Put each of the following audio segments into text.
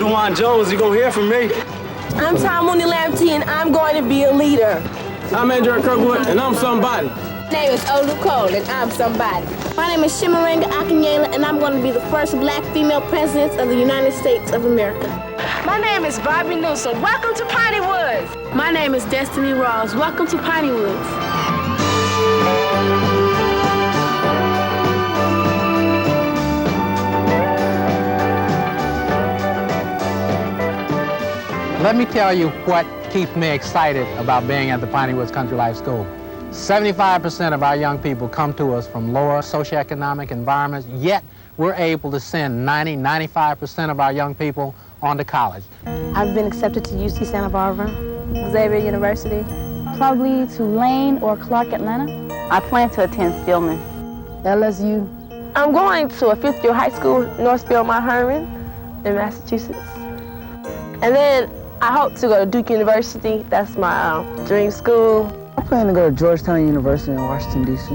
DeJuan Jones. You're going to hear from me. I'm Tom Mooney Lamptey, and I'm going to be a leader. I'm Andrew Kirkwood, and I'm somebody. My name is Olu Cole, and I'm somebody. My name is Shimaranga Akinyela, and I'm going to be the first black female president of the United States of America. My name is Bobby Newsom. Welcome to Pineywoods. My name is Destiny Rawls. Welcome to Pineywoods. Let me tell you what keeps me excited about being at the Piney Woods Country Life School. 75% of our young people come to us from lower socioeconomic environments, yet we're able to send 95% of our young people on to college. I've been accepted to UC Santa Barbara, Xavier University, probably Tulane or Clark Atlanta. I plan to attend Stillman, LSU. I'm going to a fifth-year high school, Northfield Mount Herman in Massachusetts. And then I hope to go to Duke University. That's my dream school. I plan to go to Georgetown University in Washington, D.C.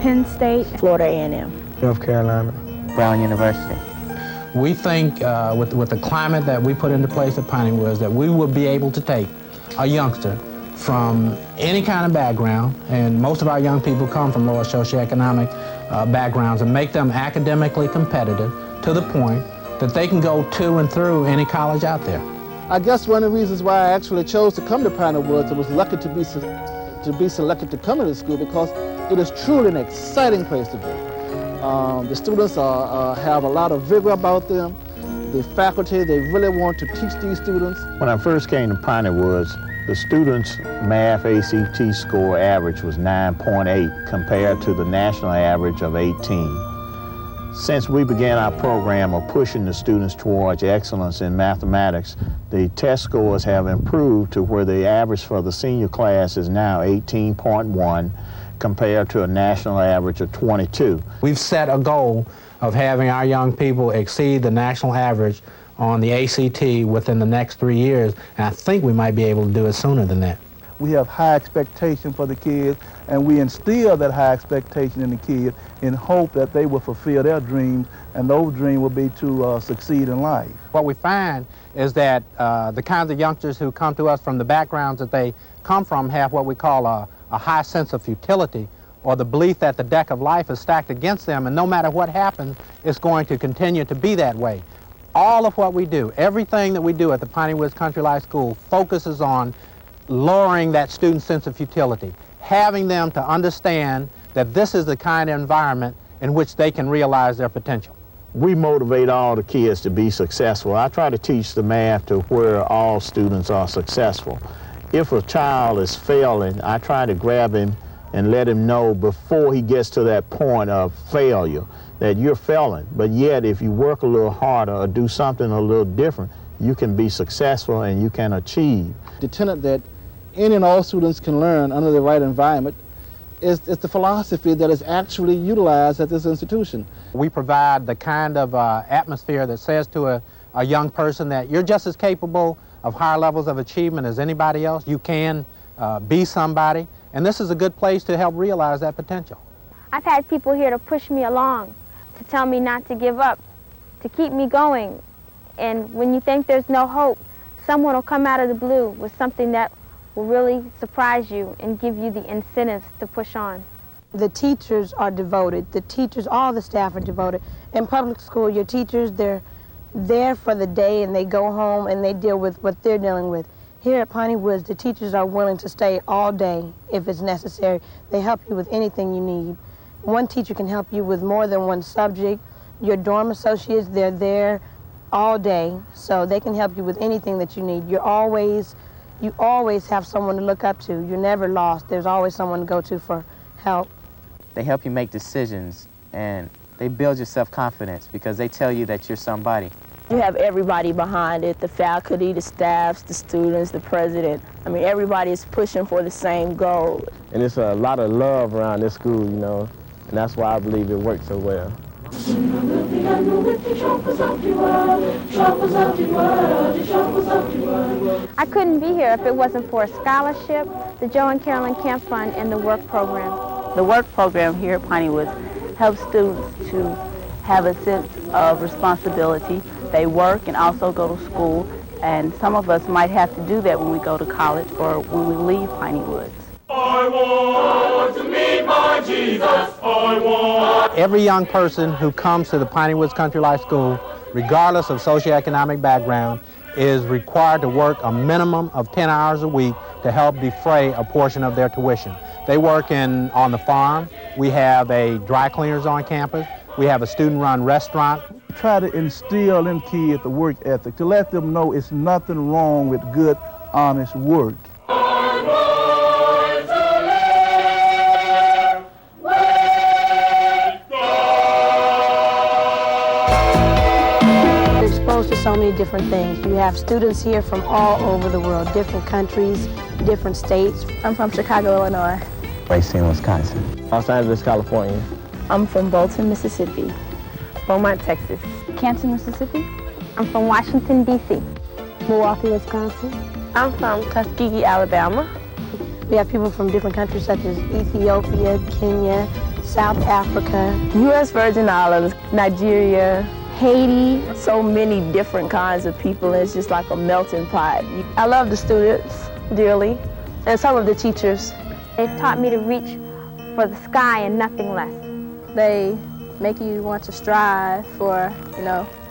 Penn State, Florida A&M. North Carolina. Brown University. We think with the climate that we put into place at Piney Woods that we will be able to take a youngster from any kind of background, and most of our young people come from lower socioeconomic backgrounds, and make them academically competitive to the point that they can go to and through any college out there. I guess one of the reasons why I actually chose to come to Piney Woods, I was lucky to be selected to come to the school because it is truly an exciting place to be. The students have a lot of vigor about them. The faculty, they really want to teach these students. When I first came to Piney Woods, the students' math ACT score average was 9.8 compared to the national average of 18. Since we began our program of pushing the students towards excellence in mathematics, the test scores have improved to where the average for the senior class is now 18.1 compared to a national average of 22. We've set a goal of having our young people exceed the national average on the ACT within the next 3 years, and I think we might be able to do it sooner than that. We have high expectation for the kids, and we instill that high expectation in the kids in hope that they will fulfill their dreams, and those dreams will be to succeed in life. What we find is that the kinds of youngsters who come to us from the backgrounds that they come from have what we call a high sense of futility, or the belief that the deck of life is stacked against them, and no matter what happens, it's going to continue to be that way. All of what we do, everything that we do at the Piney Woods Country Life School focuses on lowering that student's sense of futility, having them to understand that this is the kind of environment in which they can realize their potential. We motivate all the kids to be successful. I try to teach the math to where all students are successful. If a child is failing, I try to grab him and let him know before he gets to that point of failure that you're failing. But yet, if you work a little harder or do something a little different, you can be successful and you can achieve. The tenet that any and all students can learn under the right environment is the philosophy that is actually utilized at this institution. We provide the kind of atmosphere that says to a young person that you're just as capable of higher levels of achievement as anybody else. You can be somebody, and this is a good place to help realize that potential. I've had people here to push me along, to tell me not to give up, to keep me going. And when you think there's no hope, someone will come out of the blue with something that will really surprise you and give you the incentives to push on. The teachers are devoted. The teachers, all the staff are devoted. In public school, your teachers, they're there for the day and they go home and they deal with what they're dealing with. Here at Piney Woods, the teachers are willing to stay all day if it's necessary. They help you with anything you need. One teacher can help you with more than one subject. Your dorm associates, they're there all day, so they can help you with anything that you need. You always have someone to look up to. You're never lost. There's always someone to go to for help. They help you make decisions, and they build your self-confidence because they tell you that you're somebody. You have everybody behind it, the faculty, the staffs, the students, the president. I mean, everybody is pushing for the same goal. And it's a lot of love around this school, you know, and that's why I believe it works so well. I couldn't be here if it wasn't for a scholarship, the Joe and Carolyn Camp Fund, and the work program. The work program here at Pineywoods helps students to have a sense of responsibility, they work and also go to school, and some of us might have to do that when we go to college or when we leave Piney Woods. I want to meet my Jesus. I want. Every young person who comes to the Piney Woods Country Life School, regardless of socioeconomic background, is required to work a minimum of 10 hours a week to help defray a portion of their tuition. They work on the farm. We have a dry cleaners on campus. We have a student-run restaurant. Try to instill in kids the work ethic, to let them know it's nothing wrong with good, honest work. To so many different things. You have students here from all over the world, different countries, different states. I'm from Chicago, Illinois. Racine, Wisconsin. Los Angeles, California. I'm from Bolton, Mississippi. Beaumont, Texas. Canton, Mississippi. I'm from Washington, D.C. Milwaukee, Wisconsin. I'm from Tuskegee, Alabama. We have people from different countries such as Ethiopia, Kenya, South Africa, U.S. Virgin Islands, Nigeria, Haiti, so many different kinds of people. It's just like a melting pot. I love the students dearly, and some of the teachers. They've taught me to reach for the sky and nothing less. They make you want to strive for,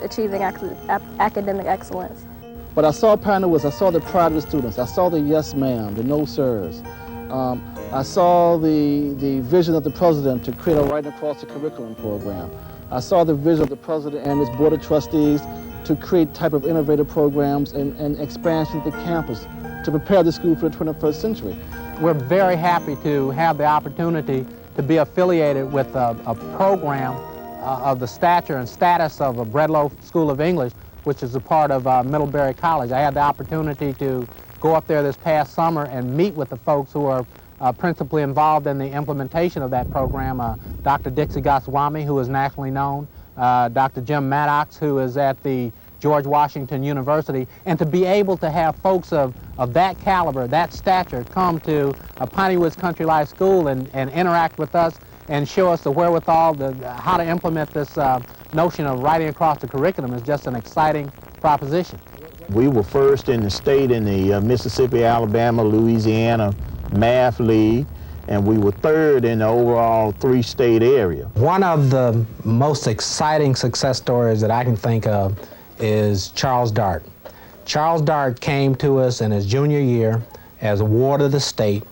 achieving academic excellence. But I saw Piney Woods, I saw the pride of the students, I saw the yes ma'am, the no sirs. I saw the vision of the president to create a right across the curriculum program. I saw the vision of the president and his board of trustees to create type of innovative programs and expansion to the campus to prepare the school for the 21st century. We're very happy to have the opportunity to be affiliated with a program of the stature and status of a Breadloaf School of English, which is a part of Middlebury College. I had the opportunity to go up there this past summer and meet with the folks who are principally involved in the implementation of that program. Dr. Dixie Goswami, who is nationally known, Dr. Jim Maddox, who is at the George Washington University, and to be able to have folks of that caliber, that stature, come to a Piney Woods Country Life School and interact with us and show us the wherewithal, how to implement this notion of writing across the curriculum is just an exciting proposition. We were first in the state in the Mississippi, Alabama, Louisiana Math League, and we were third in the overall three-state area. One of the most exciting success stories that I can think of is Charles Dart. Charles Dart came to us in his junior year as a ward of the state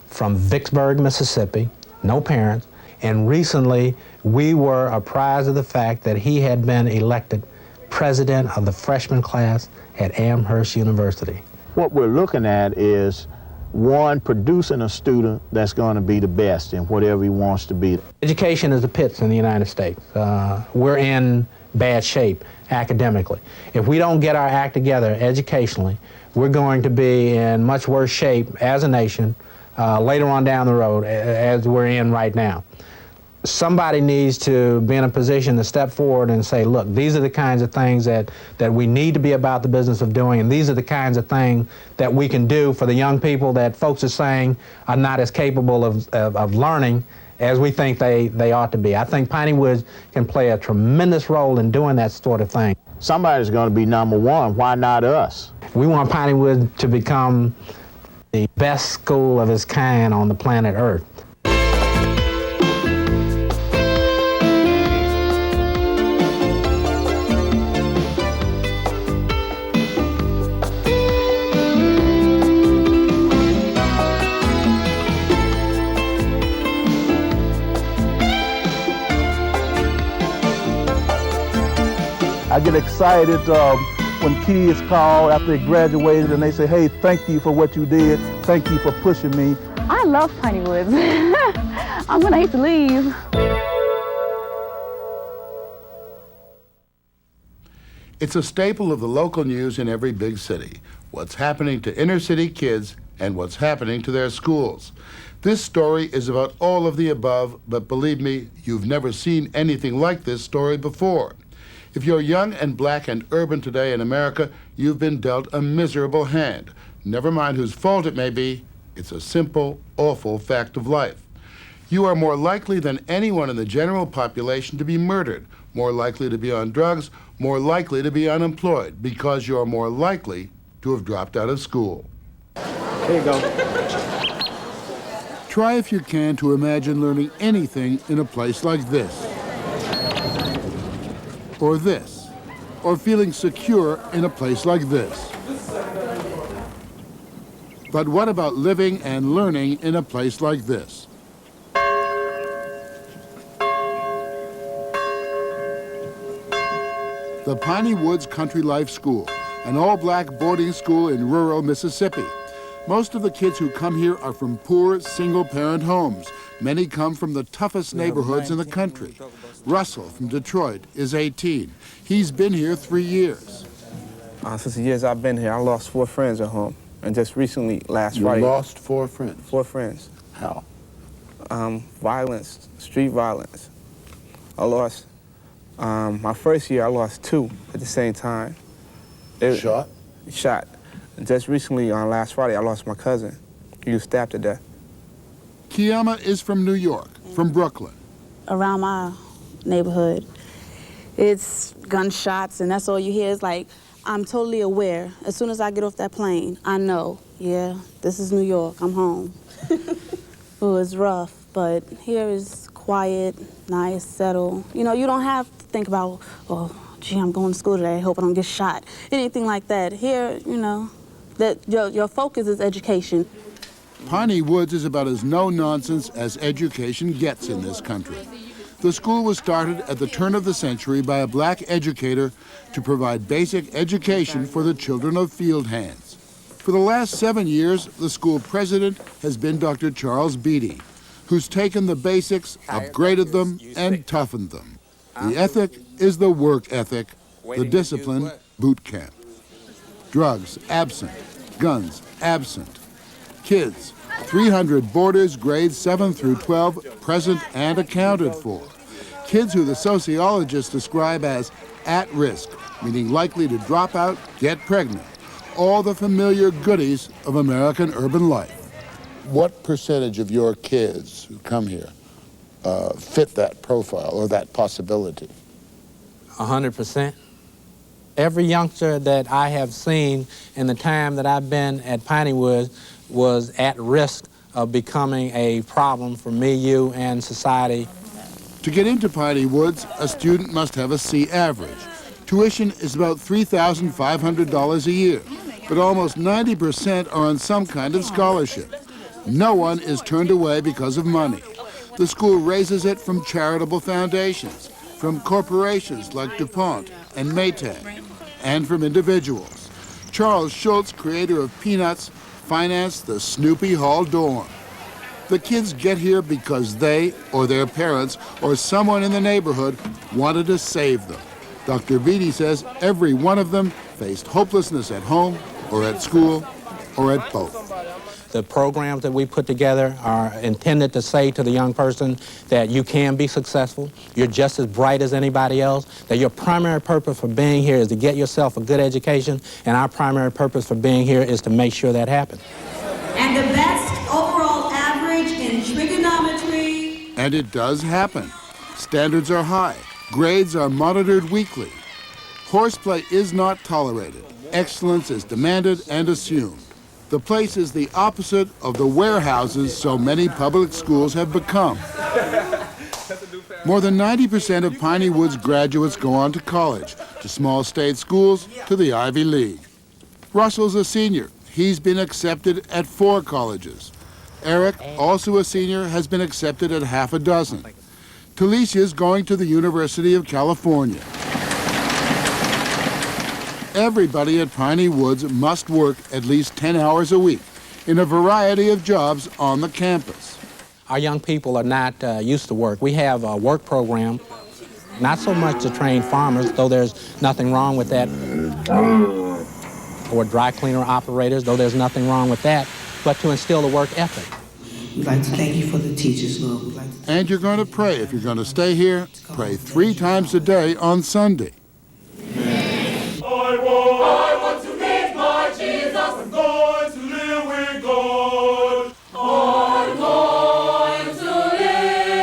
from Vicksburg, Mississippi, no parents, and recently we were apprised of the fact that he had been elected president of the freshman class at Amherst University. What we're looking at is, one, producing a student that's going to be the best in whatever he wants to be. Education is the pits in the United States. We're in bad shape academically. If we don't get our act together educationally, we're going to be in much worse shape as a nation later on down the road as we're in right now. Somebody needs to be in a position to step forward and say, look, these are the kinds of things that we need to be about the business of doing, and these are the kinds of things that we can do for the young people that folks are saying are not as capable of learning as we think they ought to be. I think Piney Woods can play a tremendous role in doing that sort of thing. Somebody's going to be number one. Why not us? We want Piney Woods to become the best school of its kind on the planet Earth. I get excited when kids call after they graduated and they say, hey, thank you for what you did. Thank you for pushing me. I love Pineywoods. I'm gonna hate to leave. It's a staple of the local news in every big city. What's happening to inner city kids and what's happening to their schools. This story is about all of the above, but believe me, you've never seen anything like this story before. If you're young and black and urban today in America, you've been dealt a miserable hand. Never mind whose fault it may be, it's a simple, awful fact of life. You are more likely than anyone in the general population to be murdered, more likely to be on drugs, more likely to be unemployed because you're more likely to have dropped out of school. Here you go. Try if you can to imagine learning anything in a place like this, or feeling secure in a place like this. But what about living and learning in a place like this? The Piney Woods Country Life School, an all-black boarding school in rural Mississippi. Most of the kids who come here are from poor, single-parent homes. Many come from the toughest neighborhoods in the country. Russell from Detroit is 18. He's been here 3 years. Since the years I've been here, I lost 4 friends at home. And just recently, last Friday... You lost 4 friends? 4 friends. How? Violence, street violence. I lost... my first year, I lost 2 at the same time. Shot? Shot. Just recently, on last Friday, I lost my cousin. He was stabbed to death. Kiama is from New York, from Brooklyn. Around my neighborhood, it's gunshots, and that's all you hear. Is like, I'm totally aware. As soon as I get off that plane, I know, yeah, this is New York, I'm home. Oh, it's rough, but here is quiet, nice, settled. You know, you don't have to think about, oh, gee, I'm going to school today, I hope I don't get shot. Anything like that. Here, you know, that your focus is education. Piney Woods is about as no-nonsense as education gets in this country. The school was started at the turn of the century by a black educator to provide basic education for the children of field hands. For the last 7 years, the school president has been Dr. Charles Beatty, who's taken the basics, upgraded them, and toughened them. The ethic is the work ethic, the discipline, boot camp. Drugs, absent. Guns, absent. Kids, 300 boarders, grades 7 through 12, present and accounted for. Kids who the sociologists describe as at risk, meaning likely to drop out, get pregnant. All the familiar goodies of American urban life. What percentage of your kids who come here fit that profile or that possibility? 100%. Every youngster that I have seen in the time that I've been at Pineywoods was at risk of becoming a problem for me, you, and society. To get into Piney Woods, a student must have a C average. Tuition is about $3,500 a year, but almost 90% are on some kind of scholarship. No one is turned away because of money. The school raises it from charitable foundations, from corporations like DuPont and Maytag, and from individuals. Charles Schultz, creator of Peanuts, financed the Snoopy Hall dorm. The kids get here because they, or their parents, or someone in the neighborhood wanted to save them. Dr. Beatty says every one of them faced hopelessness at home, or at school, or at both. The programs that we put together are intended to say to the young person that you can be successful, you're just as bright as anybody else, that your primary purpose for being here is to get yourself a good education, and our primary purpose for being here is to make sure that happens. And the best overall average in trigonometry. And it does happen. Standards are high. Grades are monitored weekly. Horseplay is not tolerated. Excellence is demanded and assumed. The place is the opposite of the warehouses so many public schools have become. More than 90% of Piney Woods graduates go on to college, to small state schools, to the Ivy League. Russell's a senior. He's been accepted at 4 colleges. Eric, also a senior, has been accepted at half a dozen. Talicia's going to the University of California. Everybody at Piney Woods must work at least 10 hours a week in a variety of jobs on the campus. Our young people are not used to work. We have a work program, not so much to train farmers, though there's nothing wrong with that, or dry cleaner operators, though there's nothing wrong with that, but to instill a work ethic. We'd like to thank you for the teachers, Lord. And you're going to pray. If you're going to stay here, pray 3 times a day on Sunday. I want to meet my Jesus. I'm going to live with God. I'm going to live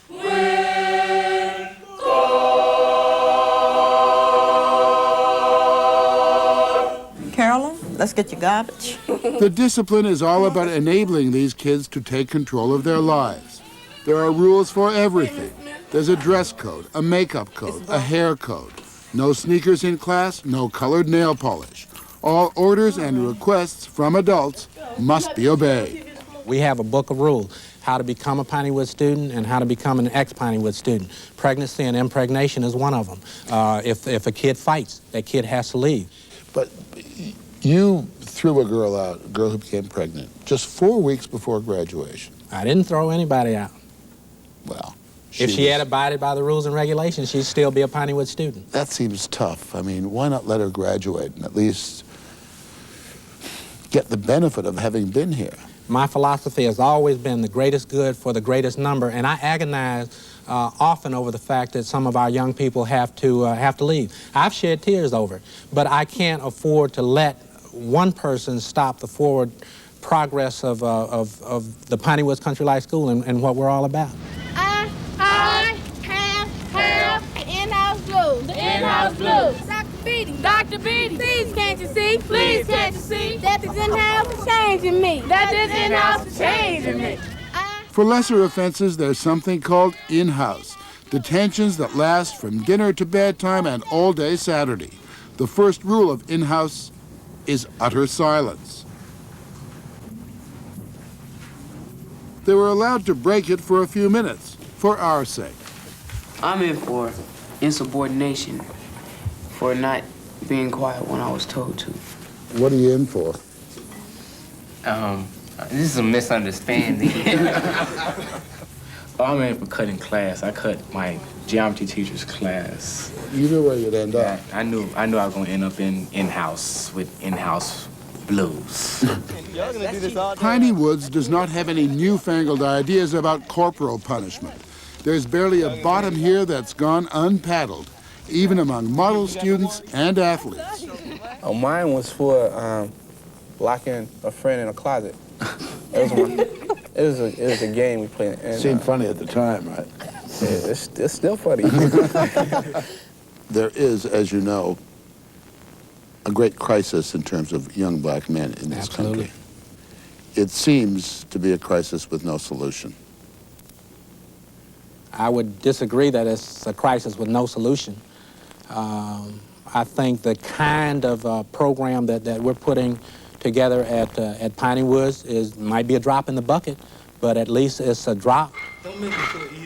with God. Marlon, let's get your garbage. The discipline is all about enabling these kids to take control of their lives. There are rules for everything. There's a dress code, a makeup code, a hair code. No sneakers in class, no colored nail polish. All orders and requests from adults must be obeyed. We have a book of rules, how to become a Pineywoods student and how to become an ex-Pineywoods student. Pregnancy and impregnation is one of them. If a kid fights, that kid has to leave. But you threw a girl out, a girl who became pregnant, just 4 weeks before graduation. I didn't throw anybody out. Well, if she had abided by the rules and regulations, she'd still be a Pineywoods student. That seems tough. I mean, why not let her graduate and at least get the benefit of having been here? My philosophy has always been the greatest good for the greatest number, and I agonize often over the fact that some of our young people have to leave. I've shed tears over it, but I can't afford to let one person stop the forward progress of the Pineywoods Country Life School and what we're all about. I have the in-house blues. The in-house blues. Dr. Beatty. Please can't you see? Please can't you see? That this in-house is changing me. That this in-house is changing me. For lesser offenses, there's something called in-house. Detentions that last from dinner to bedtime and all day Saturday. The first rule of in-house is utter silence. They were allowed to break it for a few minutes, for our sake. I'm in for insubordination, for not being quiet when I was told to. What are you in for? This is a misunderstanding. I'm in for cutting class. I cut my geometry teacher's class. You knew where you'd end up. I knew I was going to end up in-house with in-house blues. Pineywoods does not have any newfangled ideas about corporal punishment. There's barely a bottom here that's gone unpaddled, even among model students and athletes. Oh, mine was for locking a friend in a closet. It was a game we played. And, Seemed funny at the time, right? Yeah, it's still funny. There is, as you know, a great crisis in terms of young black men in this country. It seems to be a crisis with no solution. I would disagree that it's a crisis with no solution. I think the kind of program that we're putting together at Pineywoods might be a drop in the bucket, but at least it's a drop.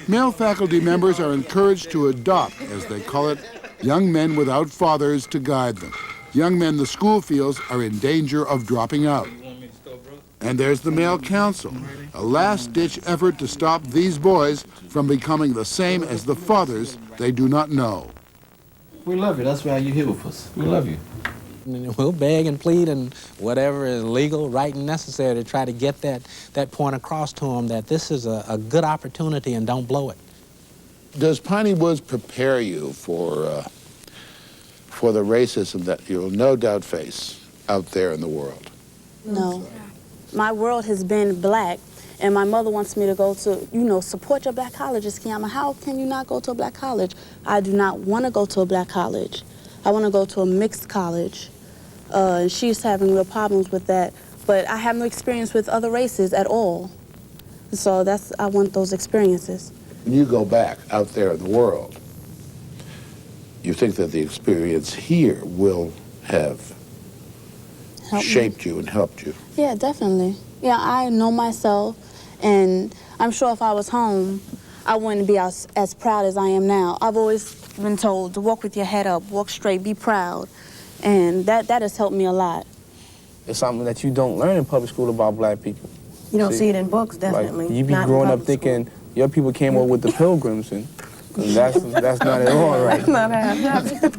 Male faculty members are encouraged to adopt, as they call it, young men without fathers to guide them. Young men the school feels are in danger of dropping out. And there's the male council, a last-ditch effort to stop these boys from becoming the same as the fathers they do not know. We love you. That's why you're here with us. We love you. We'll beg and plead and whatever is legal, right, and necessary to try to get that point across to them that this is a good opportunity and don't blow it. Does Pineywoods prepare you for the racism that you'll no doubt face out there in the world? No. My world has been black, and my mother wants me to go to, support your black colleges, Kiama. How can you not go to a black college? I do not want to go to a black college. I want to go to a mixed college. And she's having real problems with that. But I have no experience with other races at all. So I want those experiences. When you go back out there in the world, you think that the experience here will have shaped you and helped you? Yeah, definitely. Yeah, I know myself, and I'm sure if I was home, I wouldn't be as proud as I am now. I've always been told to walk with your head up, walk straight, be proud, and that has helped me a lot. It's something that you don't learn in public school about black people. You don't see it in books, definitely. Like, you be growing up thinking your people came over with the Pilgrims, and that's not at all right. That's not how it happened.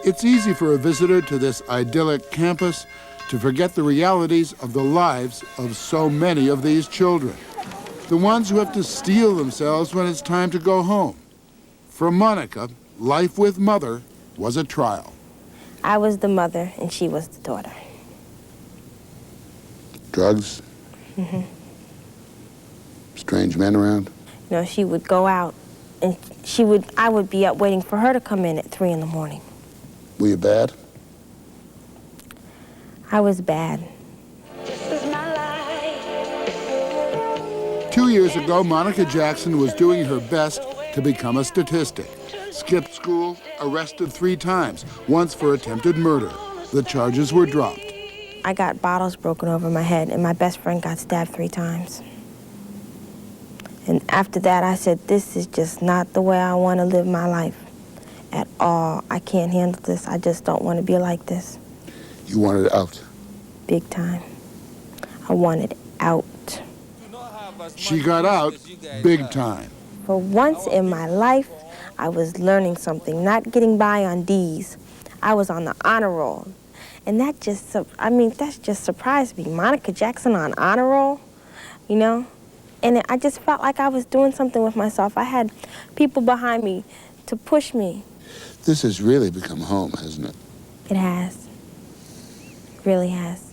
It's easy for a visitor to this idyllic campus to forget the realities of the lives of so many of these children. The ones who have to steel themselves when it's time to go home. For Monica, life with mother was a trial. I was the mother and she was the daughter. Drugs? Mm-hmm. Strange men around? No, she would go out And I would be up waiting for her to come in at 3 in the morning. Were you bad? I was bad. 2 years ago, Monica Jackson was doing her best to become a statistic. Skipped school, arrested 3 times, once for attempted murder. The charges were dropped. I got bottles broken over my head, and my best friend got stabbed 3 times. And after that, I said, this is just not the way I want to live my life at all. I can't handle this. I just don't want to be like this. You wanted out? Big time. I wanted out. She got out big time. For once in my life, I was learning something, not getting by on D's. I was on the honor roll. And that just surprised me. Monica Jackson on honor roll, you know? And I just felt like I was doing something with myself. I had people behind me to push me. This has really become home, hasn't it? It has. It really has.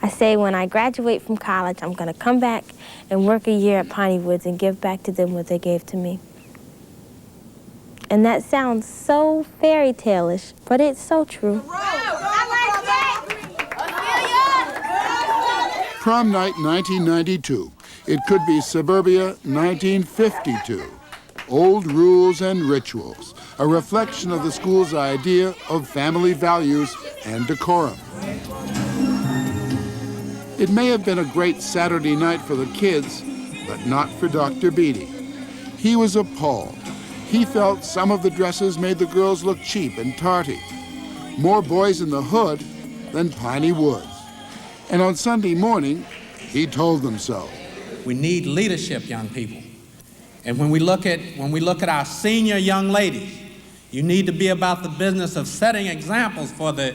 I say when I graduate from college, I'm going to come back and work a year at Pineywoods and give back to them what they gave to me. And that sounds so fairy tale-ish, but it's so true. Prom night 1992. It could be suburbia 1952. Old rules and rituals, a reflection of the school's idea of family values and decorum. It may have been a great Saturday night for the kids, but not for Dr. Beatty. He was appalled. He felt some of the dresses made the girls look cheap and tarty. More boys in the hood than Piney Woods. And on Sunday morning, he told them so. We need leadership, young people. And when we look at our senior young ladies, you need to be about the business of setting examples for the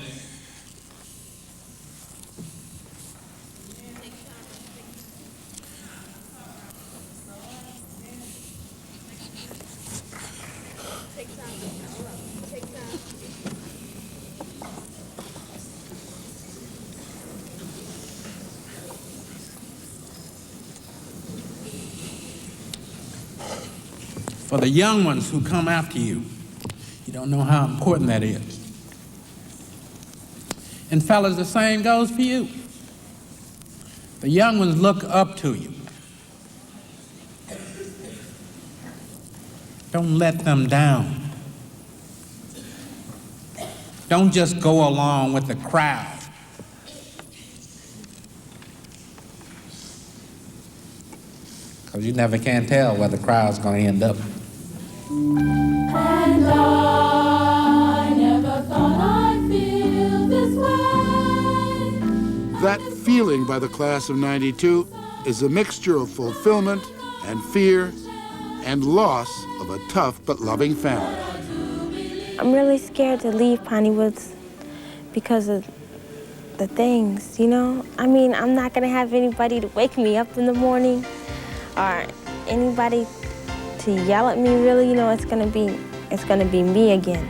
for the young ones who come after you. You don't know how important that is. And fellas, the same goes for you. The young ones look up to you. Don't let them down. Don't just go along with the crowd. Because you never can tell where the crowd's going to end up. And I never thought I'd feel this way. That feeling by the class of '92 is a mixture of fulfillment and fear and loss of a tough but loving family. I'm really scared to leave Pineywoods because of the things, you know? I mean, I'm not gonna have anybody to wake me up in the morning or anybody to yell at me, really. You know, it's gonna be me again.